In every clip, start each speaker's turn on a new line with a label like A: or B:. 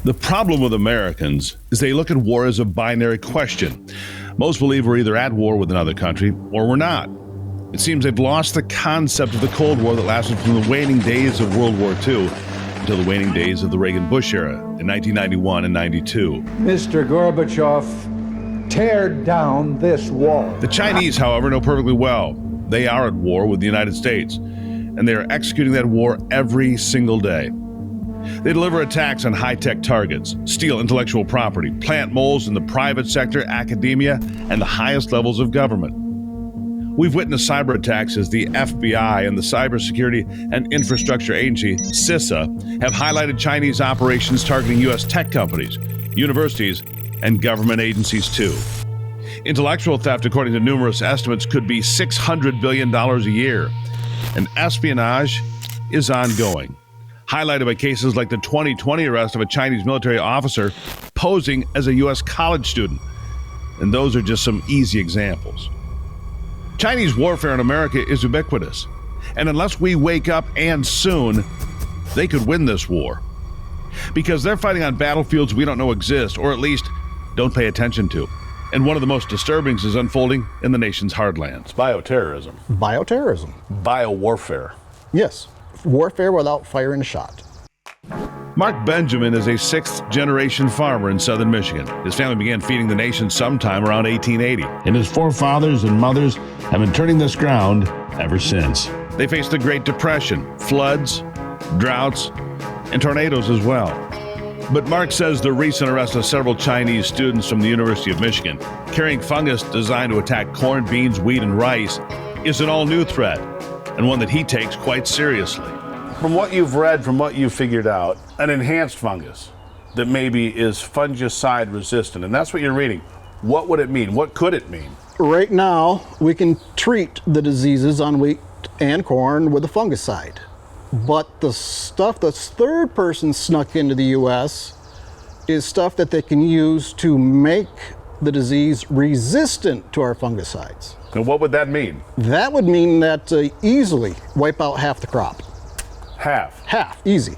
A: The problem with Americans is they look at war as a binary question. Most believe we're either at war with another country or we're not. It seems they've lost the concept of the Cold War that lasted from the waning days of World War II until the waning days of the Reagan-Bush era in 1991 and 92.
B: Mr. Gorbachev, tear down this wall.
A: The Chinese, however, know perfectly well they are at war with the United States, and they are executing that war every single day. They deliver attacks on high-tech targets, steal intellectual property, plant moles in the private sector, academia, and the highest levels of government. We've witnessed cyber attacks as the FBI and the Cybersecurity and Infrastructure Agency, CISA, have highlighted Chinese operations targeting U.S. tech companies, universities, and government agencies too. Intellectual theft, according to numerous estimates, could be $600 billion a year. And espionage is ongoing, highlighted by cases like the 2020 arrest of a Chinese military officer posing as a U.S. college student. And those are just some easy examples. Chinese warfare in America is ubiquitous. And unless we wake up, and soon, they could win this war. Because they're fighting on battlefields we don't know exist, or at least don't pay attention to. And one of the most disturbing is unfolding in the nation's heartlands.
C: Bioterrorism.
D: Bioterrorism.
C: Biowarfare.
D: Yes. Warfare without firing a shot.
A: Mark Benjamin is a sixth-generation farmer in southern Michigan. His family began feeding the nation sometime around 1880. And his forefathers and mothers have been turning this ground ever since. They faced the Great Depression, floods, droughts, and tornadoes as well. But Mark says the recent arrest of several Chinese students from the University of Michigan carrying fungus designed to attack corn, beans, wheat, and rice is an all-new threat, and one that he takes quite seriously.
C: From what you've read, from what you've figured out, an enhanced fungus that maybe is fungicide resistant, and that's what you're reading. What would it mean? What could it mean?
D: Right now, we can treat the diseases on wheat and corn with a fungicide. But the stuff that's third person snuck into the U.S. is stuff that they can use to make the disease resistant to our fungicides.
C: And what would that mean?
D: That would mean that easily wipe out half the crop.
C: Half,
D: easy,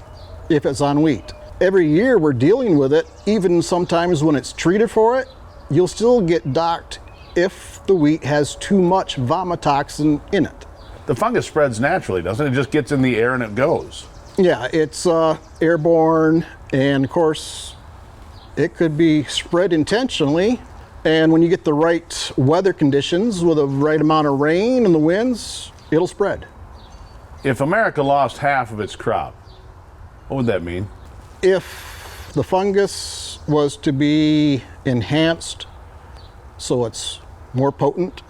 D: if it's on wheat. Every year we're dealing with it, even sometimes when it's treated for it, you'll still get docked if the wheat has too much vomitoxin in it.
C: The fungus spreads naturally, doesn't it? It just gets in the air and it goes.
D: Yeah, it's airborne, and of course, it could be spread intentionally. And when you get the right weather conditions with the right amount of rain and the winds, it'll spread.
C: If America lost half of its crop, what would that mean?
D: If the fungus was to be enhanced so it's more potent,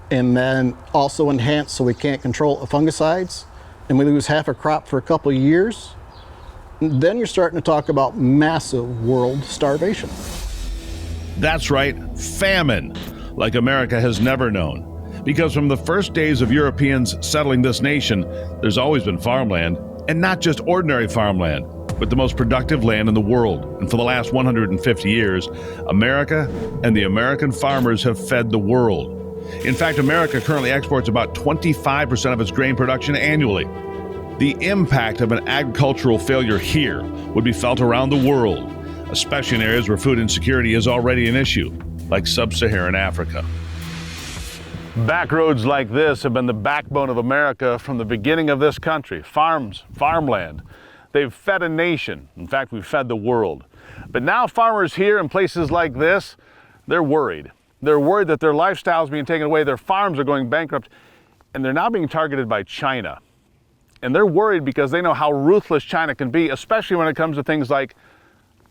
D: and then also enhanced so we can't control the fungicides, and we lose half a crop for a couple of years, then you're starting to talk about massive world starvation.
A: That's right, famine, like America has never known. Because from the first days of Europeans settling this nation, there's always been farmland, and not just ordinary farmland, but the most productive land in the world. And for the last 150 years, America and the American farmers have fed the world. In fact, America currently exports about 25% of its grain production annually. The impact of an agricultural failure here would be felt around the world, especially in areas where food insecurity is already an issue, like sub-Saharan Africa. Back roads like this have been the backbone of America from the beginning of this country. Farms, farmland. They've fed a nation. In fact, we've fed the world. But now farmers here in places like this, they're worried. They're worried that their lifestyle is being taken away, their farms are going bankrupt, and they're now being targeted by China. And they're worried because they know how ruthless China can be, especially when it comes to things like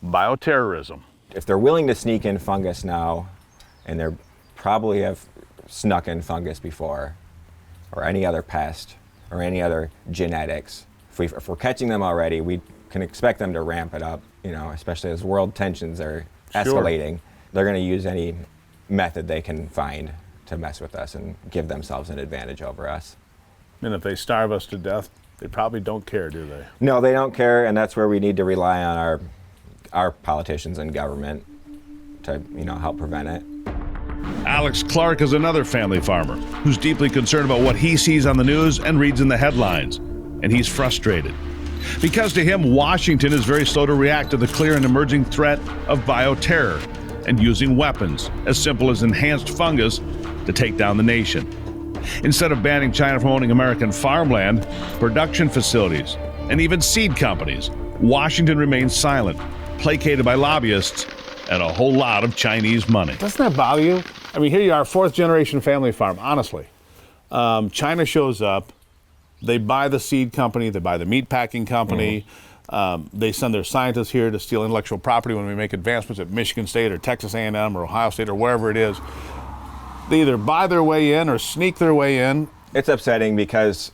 A: bioterrorism.
E: If they're willing to sneak in fungus now, and they probably have snuck in fungus before, or any other pest, or any other genetics, if we're catching them already, we can expect them to ramp it up, especially as world tensions are escalating. Sure. They're going to use any method they can find to mess with us and give themselves an advantage over us.
C: And if they starve us to death, they probably don't care, do they?
E: No, they don't care, and that's where we need to rely on our politicians and government to, help prevent it.
A: Alex Clark is another family farmer who's deeply concerned about what he sees on the news and reads in the headlines, and he's frustrated. Because to him, Washington is very slow to react to the clear and emerging threat of bioterror and using weapons as simple as enhanced fungus to take down the nation. Instead of banning China from owning American farmland, production facilities, and even seed companies, Washington remains silent, placated by lobbyists and a whole lot of Chinese money.
C: Doesn't that bother you? I mean, here you are, fourth generation family farm, honestly. China shows up, they buy the seed company, they buy the meat packing company, they send their scientists here to steal intellectual property when we make advancements at Michigan State or Texas A&M or Ohio State or wherever it is. They either buy their way in or sneak their way in. It's
E: upsetting because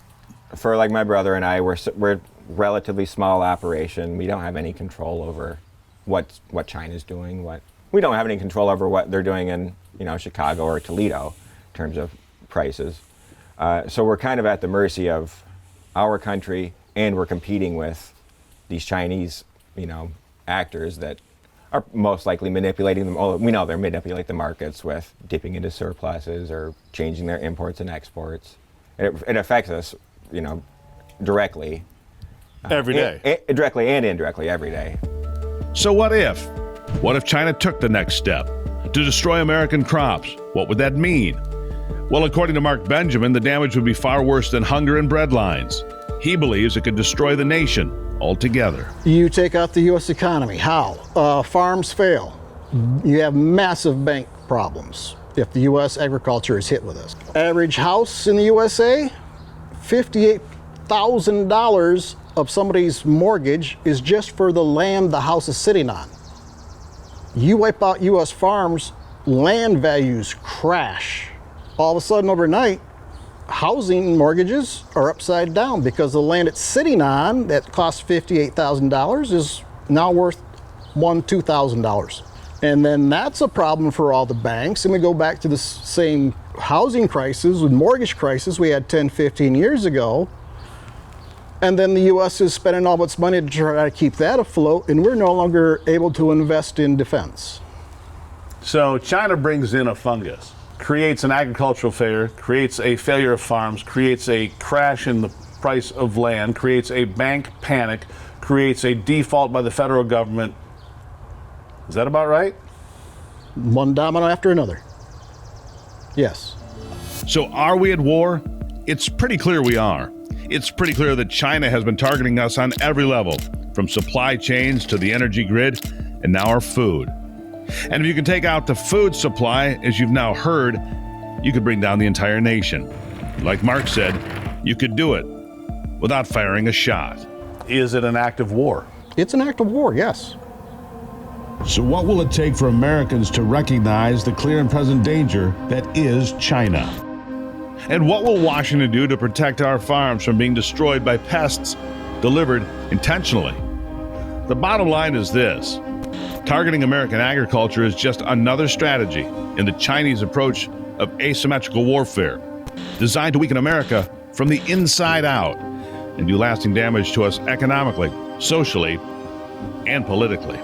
E: for like my brother and I, we're relatively small operation. We don't have any control over what China's doing. We don't have any control over what they're doing in Chicago or Toledo in terms of prices. So we're kind of at the mercy of our country, and we're competing with these Chinese, actors that are most likely manipulating them. Oh, we know they're manipulating the markets with dipping into surpluses or changing their imports and exports. It affects us, directly.
C: Every day.
E: Directly and indirectly every day.
A: So what if? What if China took the next step to destroy American crops? What would that mean? Well, according to Mark Benjamin, the damage would be far worse than hunger and bread lines. He believes it could destroy the nation altogether.
D: You take out the U.S. economy. How? Farms fail. You have massive bank problems if the U.S. agriculture is hit with this. Average house in the USA, $58,000 of somebody's mortgage is just for the land the house is sitting on. You wipe out U.S. farms, land values crash. All of a sudden, overnight, housing mortgages are upside down because the land it's sitting on that costs $58,000 is now worth $1,000, $2,000. And then that's a problem for all the banks. And we go back to the same housing crisis with mortgage crisis we had 10, 15 years ago. And then the U.S. is spending all of its money to try to keep that afloat, and we're no longer able to invest in defense.
C: So China brings in a fungus, creates an agricultural failure, creates a failure of farms, creates a crash in the price of land, creates a bank panic, creates a default by the federal government. Is that about right?
D: One domino after another. Yes.
A: So are we at war? It's pretty clear we are. It's pretty clear that China has been targeting us on every level, from supply chains to the energy grid, and now our food. And if you can take out the food supply, as you've now heard, you could bring down the entire nation. Like Mark said, you could do it without firing a shot.
C: Is it an act of war?
D: It's an act of war, yes.
A: So what will it take for Americans to recognize the clear and present danger that is China? And what will Washington do to protect our farms from being destroyed by pests delivered intentionally? The bottom line is this: targeting American agriculture is just another strategy in the Chinese approach of asymmetrical warfare, designed to weaken America from the inside out and do lasting damage to us economically, socially, and politically.